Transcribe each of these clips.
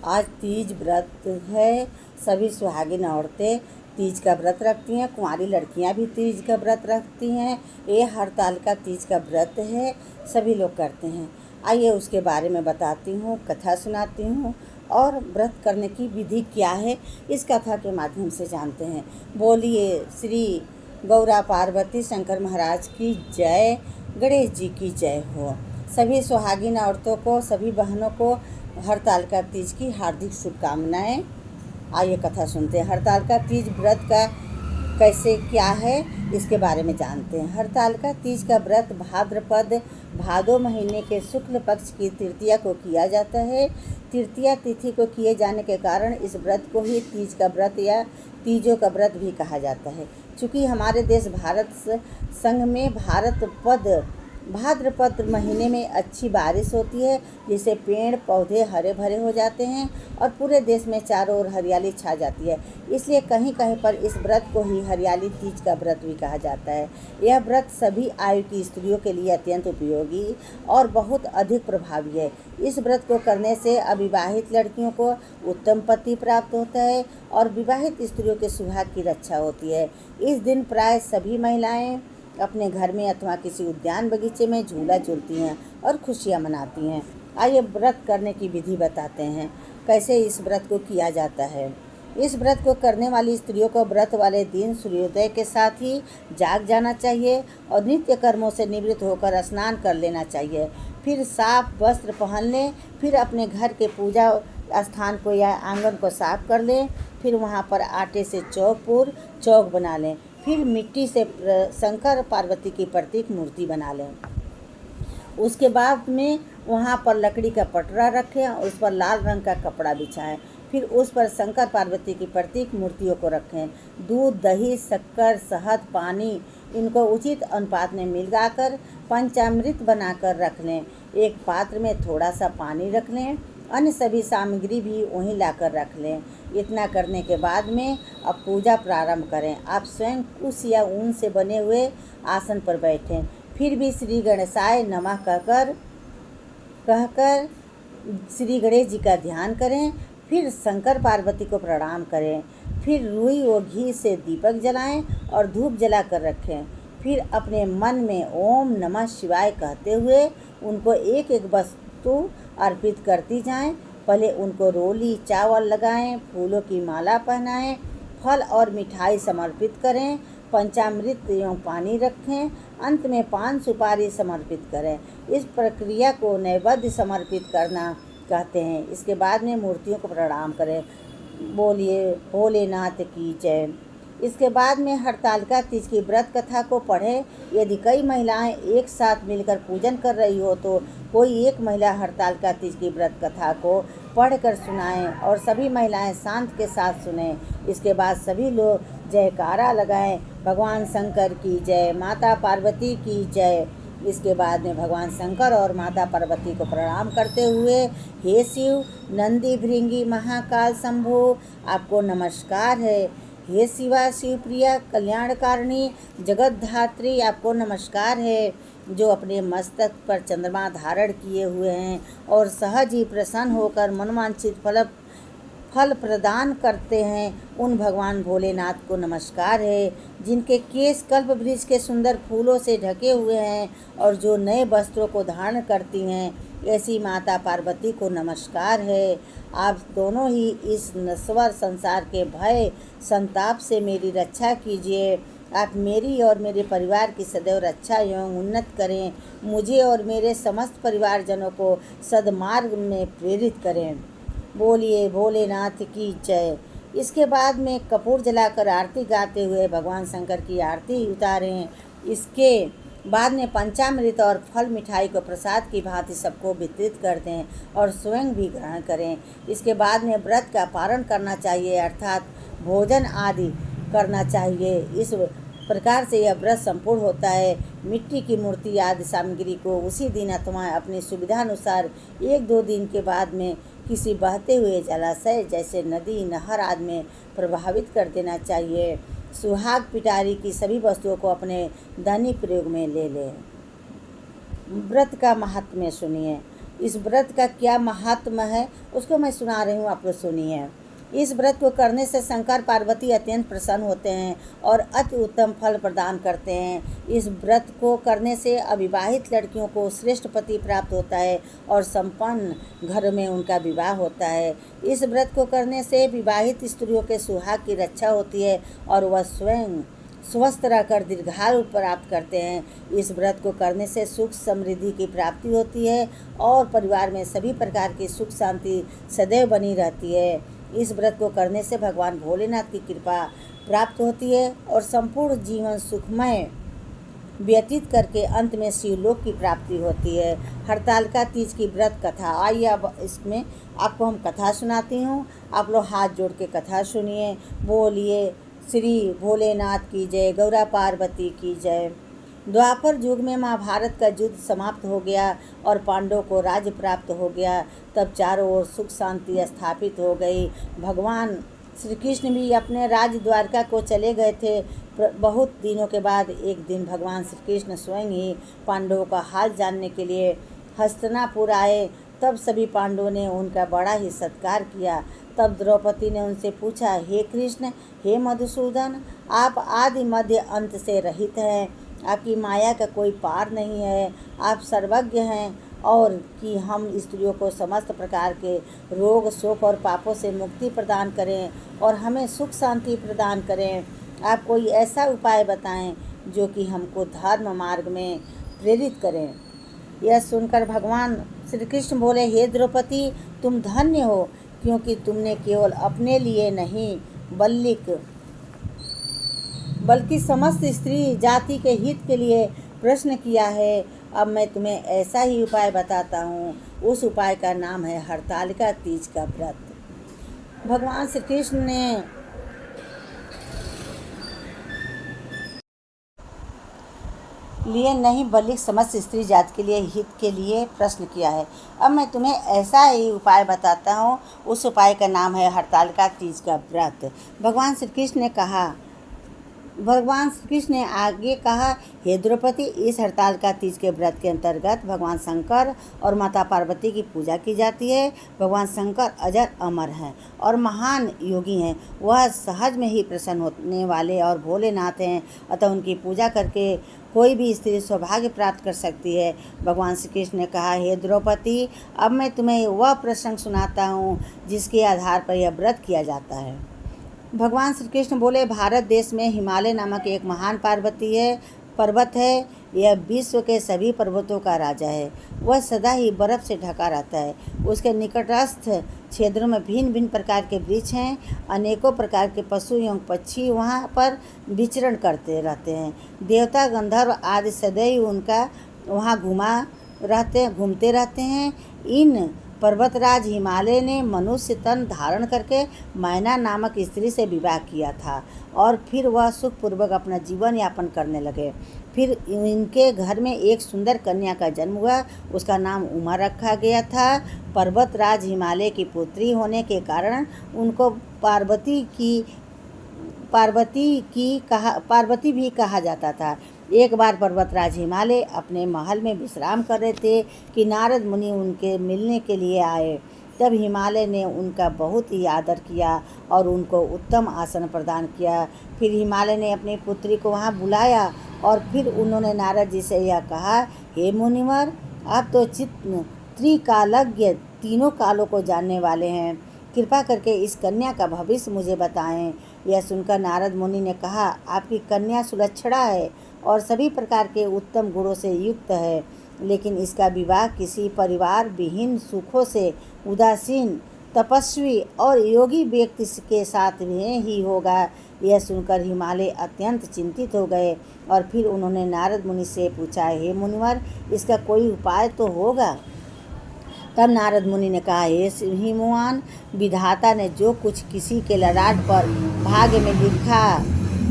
आज तीज व्रत है। सभी सुहागिन औरतें तीज का व्रत रखती हैं। कुंवारी लड़कियां भी तीज का व्रत रखती हैं। ये हरतालिका तीज का व्रत है, सभी लोग करते हैं। आइए उसके बारे में बताती हूँ, कथा सुनाती हूँ और व्रत करने की विधि क्या है इस कथा के माध्यम से जानते हैं। बोलिए श्री गौरा पार्वती शंकर महाराज की जय, गणेश जी की जय हो। सभी सुहागिन औरतों को, सभी बहनों को हरतालिका तीज की हार्दिक शुभकामनाएं। आइए कथा सुनते हैं। हरतालिका तीज व्रत का कैसे क्या है इसके बारे में जानते हैं। हरतालिका तीज का व्रत भाद्रपद भादो महीने के शुक्ल पक्ष की तृतीया को किया जाता है। तृतीया तिथि को किए जाने के कारण इस व्रत को ही तीज का व्रत या तीजों का व्रत भी कहा जाता है। चूँकि हमारे देश भारत संघ में भाद्रपद महीने में अच्छी बारिश होती है, जिससे पेड़ पौधे हरे भरे हो जाते हैं और पूरे देश में चारों ओर हरियाली छा जाती है। इसलिए कहीं कहीं पर इस व्रत को ही हरियाली तीज का व्रत भी कहा जाता है। यह व्रत सभी आयु की स्त्रियों के लिए अत्यंत उपयोगी और बहुत अधिक प्रभावी है। इस व्रत को करने से अविवाहित लड़कियों को उत्तम पति प्राप्त होता है और विवाहित स्त्रियों के सुहाग की रक्षा होती है। इस दिन प्राय सभी महिलाएं अपने घर में अथवा किसी उद्यान बगीचे में झूला झूलती हैं और खुशियां मनाती हैं। आइए व्रत करने की विधि बताते हैं, कैसे इस व्रत को किया जाता है। इस व्रत को करने वाली स्त्रियों को व्रत वाले दिन सूर्योदय के साथ ही जाग जाना चाहिए और नित्य कर्मों से निवृत्त होकर स्नान कर लेना चाहिए। फिर साफ वस्त्र पहन लें। फिर अपने घर के पूजा स्थान को या आंगन को साफ कर लें। फिर वहाँ पर आटे से चौक बना लें। फिर मिट्टी से शंकर पार्वती की प्रतीक मूर्ति बना लें। उसके बाद में वहाँ पर लकड़ी का पटरा रखें और उस पर लाल रंग का कपड़ा बिछाएं। फिर उस पर शंकर पार्वती की प्रतीक मूर्तियों को रखें। दूध, दही, शक्कर, शहद, पानी इनको उचित अनुपात में मिलाकर पंचामृत बनाकर रख लें। एक पात्र में थोड़ा सा पानी रख लें। अन्य सभी सामग्री भी वहीं लाकर रख लें। इतना करने के बाद में अब पूजा प्रारंभ करें। आप स्वयं कुश या ऊन से बने हुए आसन पर बैठें। फिर भी श्री गणेशाय नमः कहकर श्री गणेश जी का ध्यान करें। फिर शंकर पार्वती को प्रणाम करें। फिर रुई व घी से दीपक जलाएं और धूप जलाकर रखें। फिर अपने मन में ओम नमः शिवाय कहते हुए उनको एक एक वस्तु अर्पित करती जाएं। पहले उनको रोली चावल लगाएं, फूलों की माला पहनाएं, फल और मिठाई समर्पित करें, पंचामृत एवं पानी रखें। अंत में पान सुपारी समर्पित करें। इस प्रक्रिया को नैवेद्य समर्पित करना कहते हैं। इसके बाद में मूर्तियों को प्रणाम करें। बोलिए भोलेनाथ की जय। इसके बाद में हरतालिका तीज की व्रत कथा को पढ़ें। यदि कई महिलाएं एक साथ मिलकर पूजन कर रही हो तो कोई एक महिला हरतालिका तीज की व्रत कथा को पढ़कर सुनाएं और सभी महिलाएं शांत के साथ सुनें। इसके बाद सभी लोग जयकारा लगाएं, भगवान शंकर की जय, माता पार्वती की जय। इसके बाद में भगवान शंकर और माता पार्वती को प्रणाम करते हुए, हे शिव, नंदी भृंगी महाकाल शंभो, आपको नमस्कार है। हे शिवा शिवप्रिया कल्याणकारिणी जगतधात्री, आपको नमस्कार है, जो अपने मस्तक पर चंद्रमा धारण किए हुए हैं और सहज ही प्रसन्न होकर मनवांछित फल प्रदान करते हैं। उन भगवान भोलेनाथ को नमस्कार है, जिनके केश कल्प वृक्ष के सुंदर फूलों से ढके हुए हैं और जो नए वस्त्रों को धारण करती हैं। ऐसी माता पार्वती को नमस्कार है। आप दोनों ही इस नश्वर संसार के भय संताप से मेरी रक्षा कीजिए। आप मेरी और मेरे परिवार की सदैव रक्षा एवं उन्नत करें। मुझे और मेरे समस्त परिवारजनों को सद्मार्ग में प्रेरित करें। बोलिए भोलेनाथ की जय। इसके बाद में कपूर जलाकर आरती गाते हुए भगवान शंकर की आरती उतारें। इसके बाद में पंचामृत और फल मिठाई को प्रसाद की भांति सबको वितरित कर दें और स्वयं भी ग्रहण करें। इसके बाद में व्रत का पारण करना चाहिए, अर्थात भोजन आदि करना चाहिए। इस प्रकार से यह व्रत संपूर्ण होता है। मिट्टी की मूर्ति आदि सामग्री को उसी दिन अथवा अपनी सुविधानुसार 1-2 दिन के बाद में किसी बहते हुए जलाशय जैसे नदी, नहर आदि में प्रभावित कर देना चाहिए। सुहाग पिटारी की सभी वस्तुओं को अपने दैनिक प्रयोग में ले लें। व्रत का महात्म्य सुनिए। इस व्रत का क्या महात्म है उसको मैं सुना रही हूँ, आप लोग सुनिए। इस व्रत को करने से शंकर पार्वती अत्यंत प्रसन्न होते हैं और अति उत्तम फल प्रदान करते हैं। इस व्रत को करने से अविवाहित लड़कियों को श्रेष्ठ पति प्राप्त होता है और संपन्न घर में उनका विवाह होता है। इस व्रत को करने से विवाहित स्त्रियों के सुहाग की रक्षा होती है और वह स्वयं स्वस्थ रहकर दीर्घायु प्राप्त करते हैं। इस व्रत को करने से सुख समृद्धि की प्राप्ति होती है और परिवार में सभी प्रकार की सुख शांति सदैव बनी रहती है। इस व्रत को करने से भगवान भोलेनाथ की कृपा प्राप्त होती है और संपूर्ण जीवन सुखमय व्यतीत करके अंत में शिवलोक की प्राप्ति होती है। हरतालिका तीज की व्रत कथा। आइए अब इसमें आपको हम कथा सुनाती हूँ, आप लोग हाथ जोड़ के कथा सुनिए। बोलिए श्री भोलेनाथ की जय, गौरा पार्वती की जय। द्वापर युग में महाभारत का युद्ध समाप्त हो गया और पांडवों को राज्य प्राप्त हो गया। तब चारों ओर सुख शांति स्थापित हो गई। भगवान श्री कृष्ण भी अपने राज्य द्वारका को चले गए थे। बहुत दिनों के बाद एक दिन भगवान श्री कृष्ण स्वयं ही पांडवों का हाल जानने के लिए हस्तिनापुर आए। तब सभी पांडवों ने उनका बड़ा ही सत्कार किया। तब द्रौपदी ने उनसे पूछा, हे कृष्ण, हे मधुसूदन, आप आदि मध्य अंत से रहित हैं, आपकी माया का कोई पार नहीं है, आप सर्वज्ञ हैं और कि हम स्त्रियों को समस्त प्रकार के रोग शोक और पापों से मुक्ति प्रदान करें और हमें सुख शांति प्रदान करें। आप कोई ऐसा उपाय बताएं जो कि हमको धर्म मार्ग में प्रेरित करें। यह सुनकर भगवान श्री कृष्ण बोले, हे द्रौपदी, तुम धन्य हो, क्योंकि तुमने केवल अपने लिए नहीं बल्कि समस्त स्त्री जाति के हित के लिए प्रश्न किया है। अब मैं तुम्हें ऐसा ही उपाय बताता हूँ। उस उपाय का नाम है हरतालिका तीज का व्रत। भगवान श्री कृष्ण ने लिए नहीं बल्कि समस्त स्त्री जाति के लिए हित के लिए प्रश्न किया है। अब मैं तुम्हें ऐसा ही उपाय बताता हूँ। उस उपाय का नाम है हरतालिका तीज का व्रत। भगवान श्री कृष्ण ने आगे कहा, हे द्रौपदी, इस हरतालिका तीज के व्रत के अंतर्गत भगवान शंकर और माता पार्वती की पूजा की जाती है। भगवान शंकर अजर अमर हैं और महान योगी हैं। वह सहज में ही प्रसन्न होने वाले और भोलेनाथ हैं, अतः उनकी पूजा करके कोई भी स्त्री सौभाग्य प्राप्त कर सकती है। भगवान श्री कृष्ण ने कहा, हे द्रौपदी, अब मैं तुम्हें वह प्रसंग सुनाता हूँ जिसके आधार पर यह व्रत किया जाता है। भगवान श्री कृष्ण बोले, भारत देश में हिमालय नामक एक महान पर्वत है। यह विश्व के सभी पर्वतों का राजा है। वह सदा ही बर्फ़ से ढका रहता है। उसके निकटस्थ क्षेत्रों में भिन्न भिन्न प्रकार के वृक्ष हैं। अनेकों प्रकार के पशु एवं पक्षी वहाँ पर विचरण करते रहते हैं। देवता गंधर्व आदि सदैव उनका वहाँ घूमते रहते हैं। इन पर्वतराज हिमालय ने मनुष्य तन धारण करके मैना नामक स्त्री से विवाह किया था और फिर वह सुखपूर्वक अपना जीवन यापन करने लगे। फिर इनके घर में एक सुंदर कन्या का जन्म हुआ। उसका नाम उमा रखा गया था। पर्वतराज हिमालय की पुत्री होने के कारण उनको पार्वती भी कहा जाता था। एक बार पर्वतराज हिमालय अपने महल में विश्राम कर रहे थे कि नारद मुनि उनके मिलने के लिए आए। तब हिमालय ने उनका बहुत ही आदर किया और उनको उत्तम आसन प्रदान किया। फिर हिमालय ने अपनी पुत्री को वहाँ बुलाया और फिर उन्होंने नारद जी से यह कहा, हे मुनिवर, आप तो त्रिकालज्ञ, तीनों कालों को जानने वाले हैं, कृपा करके इस कन्या का भविष्य मुझे बताएं। यह सुनकर नारद मुनि ने कहा, आपकी कन्या सुलक्षणा है और सभी प्रकार के उत्तम गुणों से युक्त है, लेकिन इसका विवाह किसी परिवार विहीन, सुखों से उदासीन, तपस्वी और योगी व्यक्ति के साथ में ही होगा। यह सुनकर हिमालय अत्यंत चिंतित हो गए और फिर उन्होंने नारद मुनि से पूछा, हे मुनिवर, इसका कोई उपाय तो होगा। तब नारद मुनि ने कहा, हे हिमवान, विधाता ने जो कुछ किसी के ललाट पर भाग्य में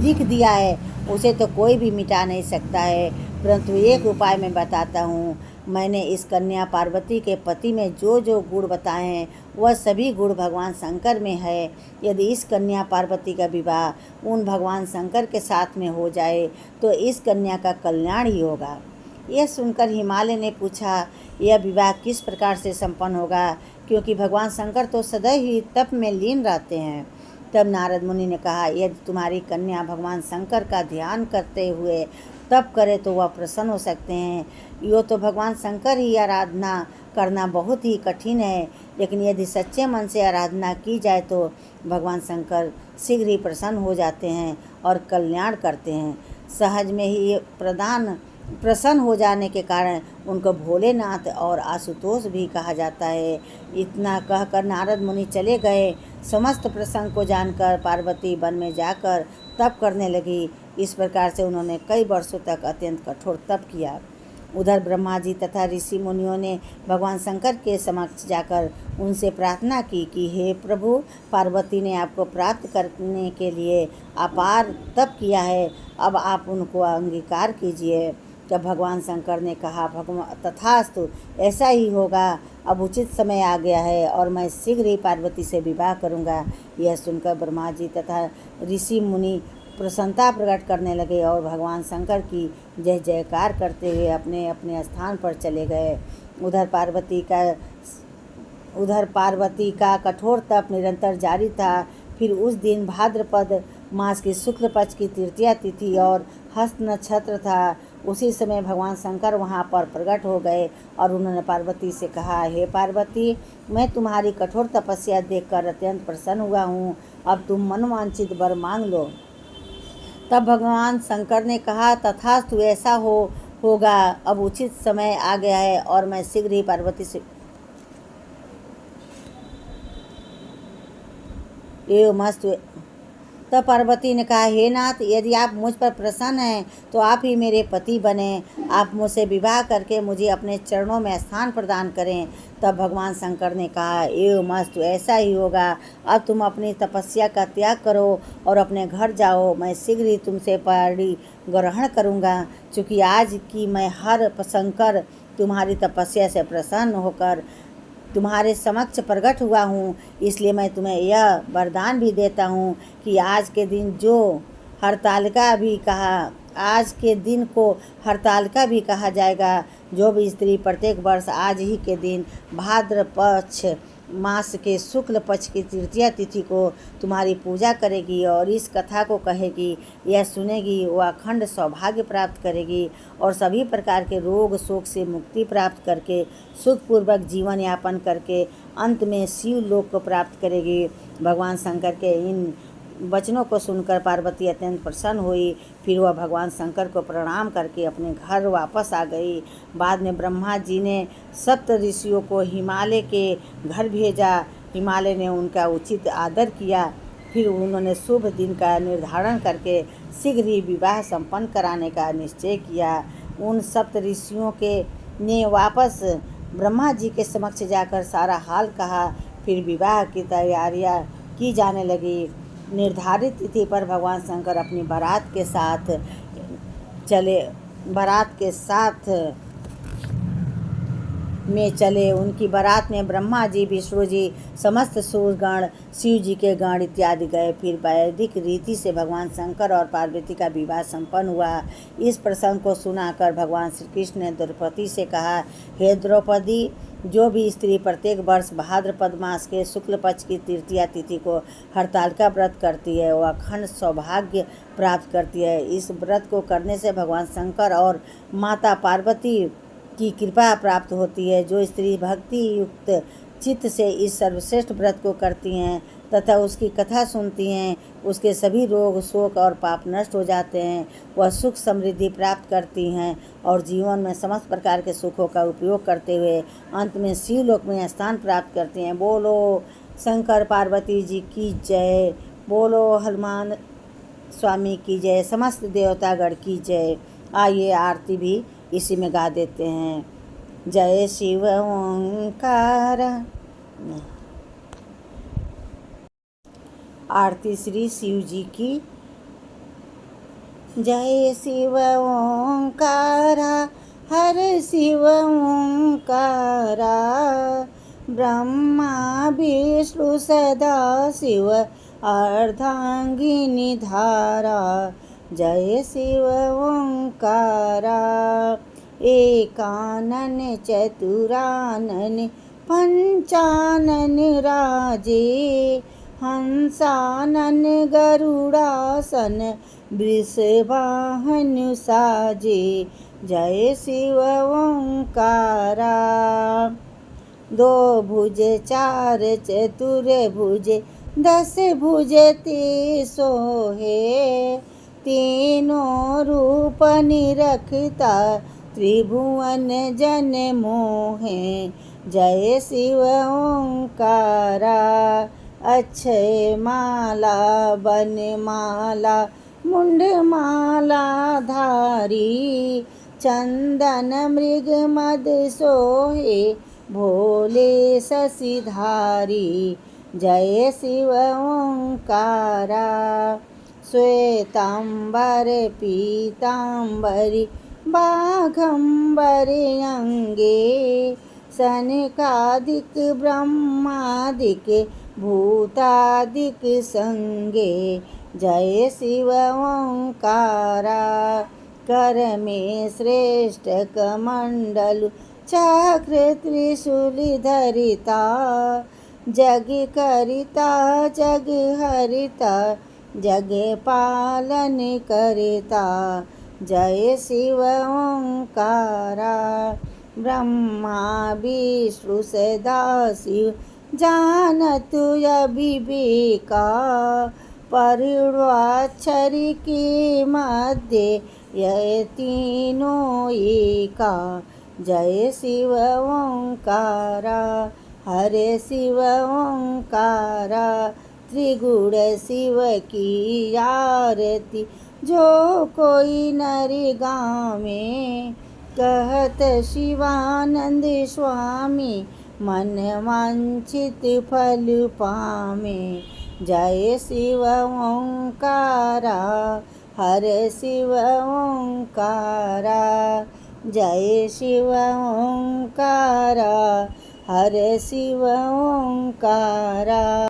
लिख दिया है उसे तो कोई भी मिटा नहीं सकता है, परंतु एक उपाय मैं बताता हूँ। मैंने इस कन्या पार्वती के पति में जो जो गुण बताए हैं वह सभी गुण भगवान शंकर में है। यदि इस कन्या पार्वती का विवाह उन भगवान शंकर के साथ में हो जाए तो इस कन्या का कल्याण ही होगा। यह सुनकर हिमालय ने पूछा, यह विवाह किस प्रकार से संपन्न होगा, क्योंकि भगवान शंकर तो सदैव ही तप में लीन रहते हैं। तब नारद मुनि ने कहा, यदि तुम्हारी कन्या भगवान शंकर का ध्यान करते हुए तप करे तो वह प्रसन्न हो सकते हैं। यो तो भगवान शंकर ही आराधना करना बहुत ही कठिन है, लेकिन यदि सच्चे मन से आराधना की जाए तो भगवान शंकर शीघ्र ही प्रसन्न हो जाते हैं और कल्याण करते हैं। सहज में ही प्रसन्न हो जाने के कारण उनको भोलेनाथ और आशुतोष भी कहा जाता है। इतना कहकर नारद मुनि चले गए। समस्त प्रसंग को जानकर पार्वती वन में जाकर तप करने लगी। इस प्रकार से उन्होंने कई वर्षों तक अत्यंत कठोर तप किया। उधर ब्रह्मा जी तथा ऋषि मुनियों ने भगवान शंकर के समक्ष जाकर उनसे प्रार्थना की कि हे प्रभु, पार्वती ने आपको प्राप्त करने के लिए अपार तप किया है, अब आप उनको अंगीकार कीजिए। तब भगवान शंकर ने कहा, तथास्तु, ऐसा ही होगा। अब उचित समय आ गया है और मैं शीघ्र ही पार्वती से विवाह करूंगा। यह सुनकर ब्रह्मा जी तथा ऋषि मुनि प्रसन्नता प्रकट करने लगे और भगवान शंकर की जय जयकार करते हुए अपने अपने स्थान पर चले गए। उधर पार्वती का कठोर तप निरंतर जारी था। फिर उस दिन भाद्रपद मास की शुक्ल पक्ष की तृतीया तिथि और हस्त नक्षत्र था। उसी समय भगवान शंकर वहां पर प्रकट हो गए और उन्होंने पार्वती से कहा, हे पार्वती, मैं तुम्हारी कठोर तपस्या देखकर अत्यंत प्रसन्न हुआ हूँ। अब तुम मनवांछित वर मांग लो। तब भगवान शंकर ने कहा, तथास्तु, ऐसा होगा। अब उचित समय आ गया है और मैं शीघ्र ही पार्वती से मस्तु। तब पार्वती ने कहा, हे नाथ, यदि आप मुझ पर प्रसन्न हैं तो आप ही मेरे पति बने। आप मुझसे विवाह करके मुझे अपने चरणों में स्थान प्रदान करें। तब भगवान शंकर ने कहा, मस्तु, ऐसा ही होगा। अब तुम अपनी तपस्या का त्याग करो और अपने घर जाओ। मैं शीघ्र ही तुमसे पाणी ग्रहण करूँगा। चूँकि आज की मैं हर शंकर तुम्हारी तपस्या से प्रसन्न होकर तुम्हारे समक्ष प्रकट हुआ हूँ, इसलिए मैं तुम्हें यह वरदान भी देता हूँ कि आज के दिन को हरतालिका भी कहा जाएगा। जो भी स्त्री प्रत्येक वर्ष आज ही के दिन भाद्रपक्ष मास के शुक्ल पक्ष की तृतीया तिथि को तुम्हारी पूजा करेगी और इस कथा को कहेगी या सुनेगी, वह अखंड सौभाग्य प्राप्त करेगी और सभी प्रकार के रोग शोक से मुक्ति प्राप्त करके सुखपूर्वक जीवन यापन करके अंत में शिव लोक को प्राप्त करेगी। भगवान शंकर के इन वचनों को सुनकर पार्वती अत्यंत प्रसन्न हुई। फिर वह भगवान शंकर को प्रणाम करके अपने घर वापस आ गई। बाद में ब्रह्मा जी ने सप्त ऋषियों को हिमालय के घर भेजा। हिमालय ने उनका उचित आदर किया। फिर उन्होंने शुभ दिन का निर्धारण करके शीघ्र ही विवाह संपन्न कराने का निश्चय किया। उन सप्त ऋषियों ने वापस ब्रह्मा जी के समक्ष जाकर सारा हाल कहा। फिर विवाह की तैयारियां की जाने लगी। निर्धारित तिथि पर भगवान शंकर अपनी बारात के साथ चले। उनकी बारात में ब्रह्मा जी, विष्णु जी, समस्त सूर्यगण, शिव जी के गण इत्यादि गए। फिर वैदिक रीति से भगवान शंकर और पार्वती का विवाह संपन्न हुआ। इस प्रसंग को सुनाकर भगवान श्री कृष्ण ने द्रौपदी से कहा, हे द्रौपदी, जो भी स्त्री प्रत्येक वर्ष भाद्रपद मास के शुक्ल पक्ष की तृतीया तिथि को हरतालिका व्रत करती है, वह अखंड सौभाग्य प्राप्त करती है। इस व्रत को करने से भगवान शंकर और माता पार्वती की कृपा प्राप्त होती है। जो स्त्री भक्ति युक्त चित्त से इस सर्वश्रेष्ठ व्रत को करती हैं तथा उसकी कथा सुनती हैं, उसके सभी रोग शोक और पाप नष्ट हो जाते हैं। वह सुख समृद्धि प्राप्त करती हैं और जीवन में समस्त प्रकार के सुखों का उपयोग करते हुए अंत में शिवलोक में स्थान प्राप्त करती हैं। बोलो शंकर पार्वती जी की जय। बोलो हनुमान स्वामी की जय। समस्त देवतागण की जय। आइए आरती भी इसी में गा देते हैं। जय शिव ओंकार। आरती श्री शिव जी की। जय शिव ओंकारा, हर शिव ओंकारा, ब्रह्मा विष्णु सदा शिव अर्धांगिनी धारा। जय शिव ओंकारा। एकानन चतुरानन पंचानन राजे, हंसानन गरुड़ासन वृषवाहन साजे। जय शिव ओंकारा। दो भुज चार चतुर भुज 10 भुज ते सोहे, तीनों रूप निरखता त्रिभुवन जन मोहे। जय शिव ओंकारा। अक्षय माला बनमाला मुंडमाला धारी, चंदन मृग मद सोहे भोले शशिधारी। जय शिव ओंकारा। श्वेतांबर पीतांबरी बाघंबर अंगे, सनकादिक ब्रह्मादिक भूतादिक संगे। जय शिव ओंकारा। कर में श्रेष्ठ कमंडलु चक्र त्रिशूल धरिता, जग करिता जग हरिता जग पालन करता। जय शिव ओंकारा। ब्रह्मा विष्णु सदा शिव जानतु अविवेका, परुवाक्षर के मध्य यह तीनों एका। जय शिव ओंकारा। हरे शिव ओंकारा। त्रिगुण शिव की आरती जो कोई नर गावे, कहत शिवानंद स्वामी मन वांछित फल पावे। जय शिव ओंकारा। हरे शिव ओंकारा। जय शिव ओंकारा। हरे शिव ओंकारा।